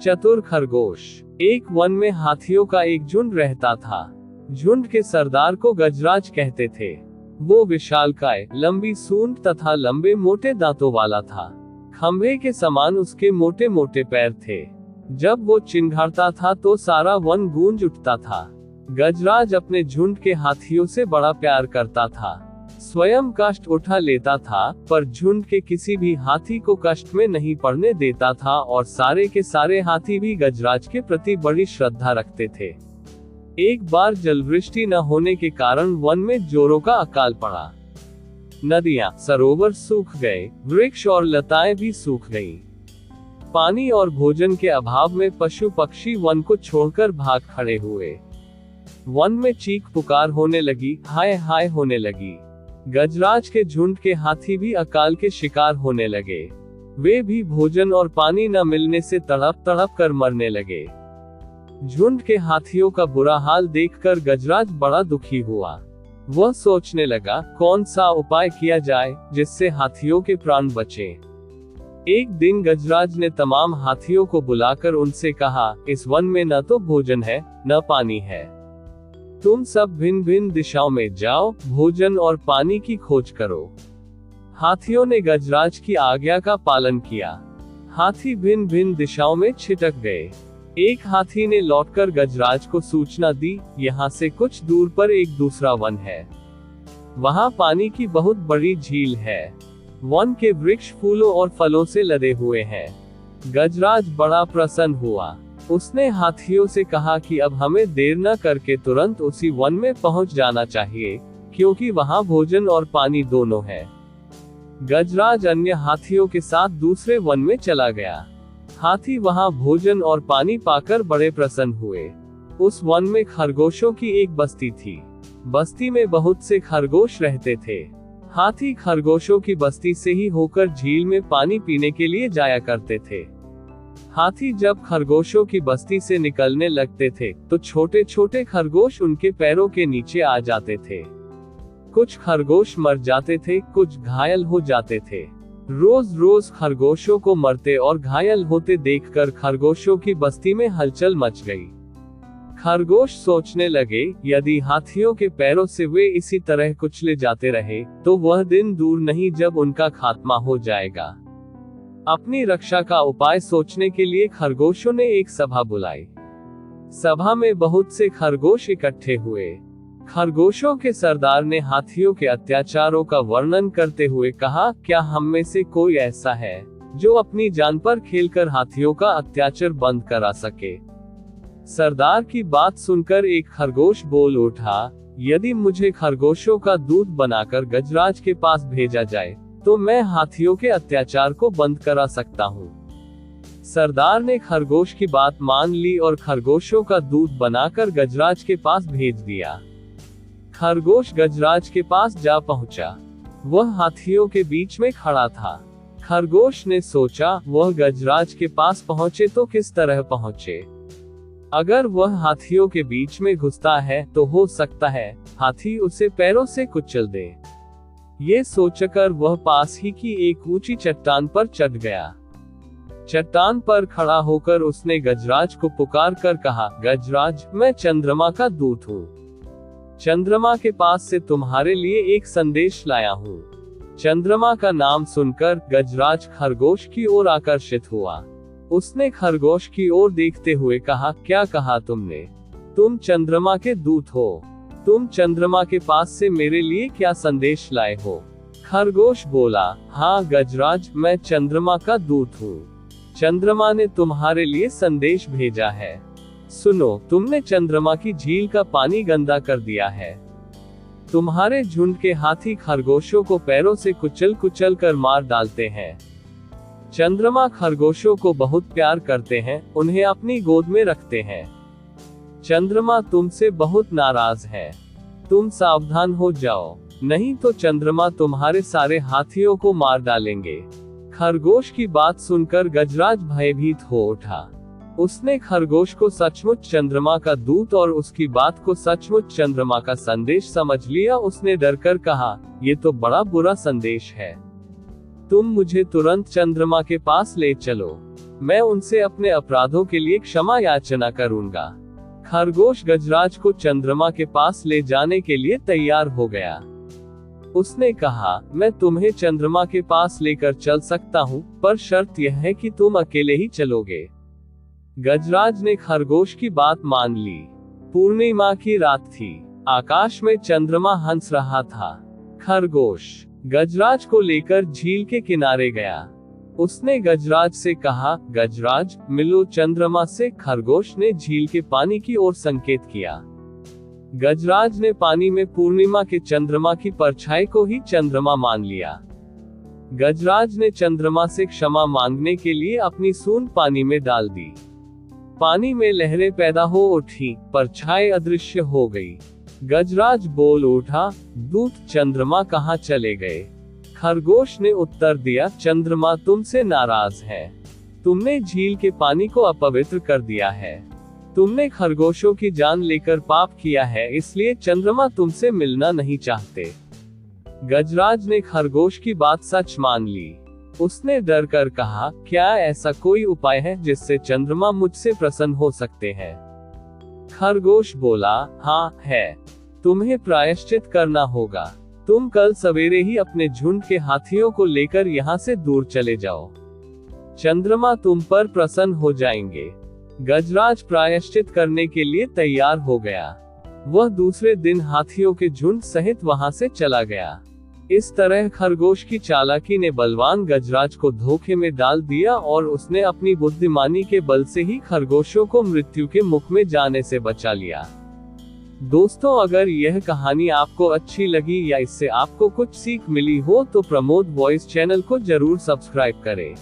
चतुर खरगोश। एक वन में हाथियों का एक झुंड रहता था। झुंड के सरदार को गजराज कहते थे। वो विशालकाय, लंबी सूंड तथा लंबे मोटे दांतों वाला था। खंभे के समान उसके मोटे मोटे पैर थे। जब वो चिंघाड़ता था तो सारा वन गूंज उठता था। गजराज अपने झुंड के हाथियों से बड़ा प्यार करता था। स्वयं कष्ट उठा लेता था, पर झुंड के किसी भी हाथी को कष्ट में नहीं पड़ने देता था और सारे के सारे हाथी भी गजराज के प्रति बड़ी श्रद्धा रखते थे। एक बार जलवृष्टि न होने के कारण वन में जोरों का अकाल पड़ा। नदियां, सरोवर सूख गए, वृक्ष और लताएं भी सूख गईं। पानी और भोजन के अभाव में पशु पक्षी वन को छोड़कर भाग खड़े हुए। वन में चीख पुकार होने लगी, हाय हाय होने लगी। गजराज के झुंड के हाथी भी अकाल के शिकार होने लगे। वे भी भोजन और पानी न मिलने से तड़प तड़प कर मरने लगे। झुंड के हाथियों का बुरा हाल देखकर गजराज बड़ा दुखी हुआ। वह सोचने लगा, कौन सा उपाय किया जाए जिससे हाथियों के प्राण बचें। एक दिन गजराज ने तमाम हाथियों को बुलाकर उनसे कहा, इस वन में न तो भोजन है न पानी है। तुम सब भिन्न भिन्न दिशाओं में जाओ, भोजन और पानी की खोज करो। हाथियों ने गजराज की आज्ञा का पालन किया। हाथी भिन्न भिन्न दिशाओं में छिटक गए। एक हाथी ने लौटकर गजराज को सूचना दी, यहाँ से कुछ दूर पर एक दूसरा वन है। वहाँ पानी की बहुत बड़ी झील है। वन के वृक्ष फूलों और फलों से लदे हुए हैं। गजराज बड़ा प्रसन्न हुआ। उसने हाथियों से कहा कि अब हमें देर न करके तुरंत उसी वन में पहुंच जाना चाहिए, क्योंकि वहां भोजन और पानी दोनों है। गजराज अन्य हाथियों के साथ दूसरे वन में चला गया। हाथी वहां भोजन और पानी पाकर बड़े प्रसन्न हुए। उस वन में खरगोशों की एक बस्ती थी। बस्ती में बहुत से खरगोश रहते थे। हाथी खरगोशों की बस्ती से ही होकर झील में पानी पीने के लिए जाया करते थे। हाथी जब खरगोशों की बस्ती से निकलने लगते थे तो छोटे छोटे खरगोश उनके पैरों के नीचे आ जाते थे। कुछ खरगोश मर जाते थे, कुछ घायल हो जाते थे। रोज रोज खरगोशों को मरते और घायल होते देखकर खरगोशों की बस्ती में हलचल मच गई। खरगोश सोचने लगे, यदि हाथियों के पैरों से वे इसी तरह कुचले जाते रहे तो वह दिन दूर नहीं जब उनका खात्मा हो जाएगा। अपनी रक्षा का उपाय सोचने के लिए खरगोशों ने एक सभा बुलाई। सभा में बहुत से खरगोश इकट्ठे हुए। खरगोशों के सरदार ने हाथियों के अत्याचारों का वर्णन करते हुए कहा, क्या हम में से कोई ऐसा है जो अपनी जान पर खेलकर हाथियों का अत्याचार बंद करा सके। सरदार की बात सुनकर एक खरगोश बोल उठा, यदि मुझे खरगोशों का दूध बनाकर गजराज के पास भेजा जाए तो मैं हाथियों के अत्याचार को बंद करा सकता हूँ। सरदार ने खरगोश की बात मान ली और खरगोशों का दूध बनाकर गजराज के पास भेज दिया। खरगोश गजराज के पास जा पहुंचा। वह हाथियों के बीच में खड़ा था। खरगोश ने सोचा, वह गजराज के पास पहुंचे तो किस तरह पहुंचे। अगर वह हाथियों के बीच में घुसता है तो हो सकता है हाथी उसे पैरों से कुचल दे। ये सोचकर वह पास ही की एक ऊंची चट्टान पर चढ़ गया। चट्टान पर खड़ा होकर उसने गजराज को पुकार कर कहा, गजराज, मैं चंद्रमा का दूत हूँ। चंद्रमा के पास से तुम्हारे लिए एक संदेश लाया हूँ। चंद्रमा का नाम सुनकर गजराज खरगोश की ओर आकर्षित हुआ। उसने खरगोश की ओर देखते हुए कहा, क्या कहा तुमने? तुम चंद्रमा के दूत हो। तुम चंद्रमा के पास से मेरे लिए क्या संदेश लाए हो? खरगोश बोला, हाँ गजराज, मैं चंद्रमा का दूत हूँ। चंद्रमा ने तुम्हारे लिए संदेश भेजा है। सुनो, तुमने चंद्रमा की झील का पानी गंदा कर दिया है। तुम्हारे झुंड के हाथी खरगोशों को पैरों से कुचल कुचल कर मार डालते हैं। चंद्रमा खरगोशों को बहुत प्यार करते हैं, उन्हें अपनी गोद में रखते हैं। चंद्रमा तुमसे बहुत नाराज है। तुम सावधान हो जाओ, नहीं तो चंद्रमा तुम्हारे सारे हाथियों को मार डालेंगे। खरगोश की बात सुनकर गजराज भयभीत हो उठा। उसने खरगोश को सचमुच चंद्रमा का दूत और उसकी बात को सचमुच चंद्रमा का संदेश समझ लिया। उसने डरकर कहा, ये तो बड़ा बुरा संदेश है। तुम मुझे तुरंत चंद्रमा के पास ले चलो। मैं उनसे अपने अपराधों के लिए क्षमा याचना करूंगा। खरगोश गजराज को चंद्रमा के पास ले जाने के लिए तैयार हो गया। उसने कहा, मैं तुम्हें चंद्रमा के पास लेकर चल सकता हूँ, पर शर्त यह है कि तुम अकेले ही चलोगे। गजराज ने खरगोश की बात मान ली। पूर्णिमा की रात थी। आकाश में चंद्रमा हंस रहा था। खरगोश गजराज को लेकर झील के किनारे गया। उसने गजराज से कहा, गजराज, मिलो चंद्रमा से। खरगोश ने झील के पानी की ओर संकेत किया। गजराज ने पानी में पूर्णिमा के चंद्रमा की परछाई को ही चंद्रमा मान लिया। गजराज ने चंद्रमा से क्षमा मांगने के लिए अपनी सूंड पानी में डाल दी। पानी में लहरें पैदा हो उठी, परछाई अदृश्य हो गई। गजराज बोल उठा, दूत चंद्रमा कहाँ चले गए? खरगोश ने उत्तर दिया, चंद्रमा तुमसे नाराज है। तुमने झील के पानी को अपवित्र कर दिया है। तुमने खरगोशों की जान लेकर पाप किया है, इसलिए चंद्रमा तुमसे मिलना नहीं चाहते। गजराज ने खरगोश की बात सच मान ली। उसने डर कर कहा, क्या ऐसा कोई उपाय है जिससे चंद्रमा मुझसे प्रसन्न हो सकते हैं? खरगोश बोला, हाँ है। तुम्हें प्रायश्चित करना होगा। तुम कल सवेरे ही अपने झुंड के हाथियों को लेकर यहाँ से दूर चले जाओ। चंद्रमा तुम पर प्रसन्न हो जाएंगे। गजराज प्रायश्चित करने के लिए तैयार हो गया। वह दूसरे दिन हाथियों के झुंड सहित वहां से चला गया। इस तरह खरगोश की चालाकी ने बलवान गजराज को धोखे में डाल दिया और उसने अपनी बुद्धिमानी के बल से ही खरगोशों को मृत्यु के मुख में जाने से बचा लिया। दोस्तों, अगर यह कहानी आपको अच्छी लगी या इससे आपको कुछ सीख मिली हो तो प्रमोद वॉइस चैनल को जरूर सब्सक्राइब करें।